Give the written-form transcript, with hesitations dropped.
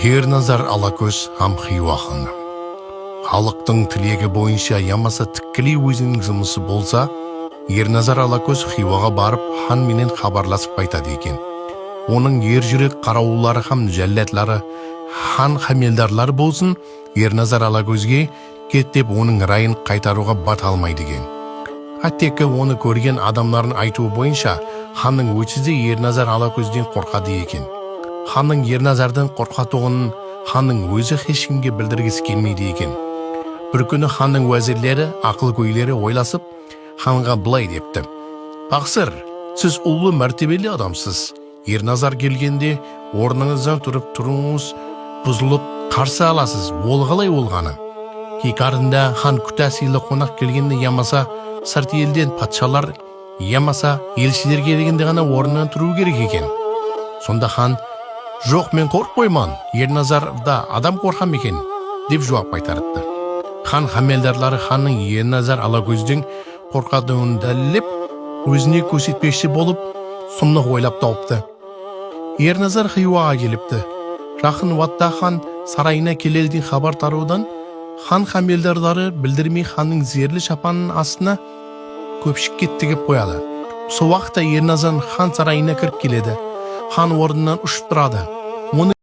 Ерназар Алакөз һәм Хиуа ханы. Халықтың тілегі бойынша ямаса тікелей өзінің жұмысы болса, Ерназар Алакөз Хиуаға барып хан менен хабарласып қайтады екен. Оның ержүрек қараулары һәм жәлләтлары хан хамелдарлар болсын, Ерназар Алакөзге кет деп оның райын қайтаруға бата алмайды екен. Аттекі оны көрген адамдардың айтуы бойынша, ханның өтсізде Ерназар Алакөзден қорқады екен. Ханның Ерназардан қорқатуын ханның өзі ешкімге білдіргісі келмейді екен. Бір күні ханның уәзірлері, ақыл-көйлері ойласып, ханға былай депті: «Тақсыр, сіз ұлы мәртебелі адамсыз. Ерназар келгенде орныңыздан тұруыңыз бұзылып қарсы аласыз. Ол қалай болғаны? Кекарында хан күтәсилі қонақ келгенде ямаса сырт елден патшалар, ямаса елшілер келгенде ғана орнынан тұру керек екен». Сонда хан: «Жоқ, мен қорықпаймын, Ерназарда адам қорқам екен», деп жауап қайтарыпты. Хан хамелдарлары ханның Ерназар Алакөзден қорқатуын дәлелеп, өзіне көрсетпекші болып, сұмдық ойлап тауыпты. Ерназар Хиуаға келіпті. Жақын уақытта хан сарайына келелден хабар тарудан, хан хамелдарлары білдірмей ханның зерлі шапанының астына көпшікке тігіп қояды. Сол уақытта Ерназар хан сарайына кіріп келеді. Хан орнынан ұшып тұрады. Оны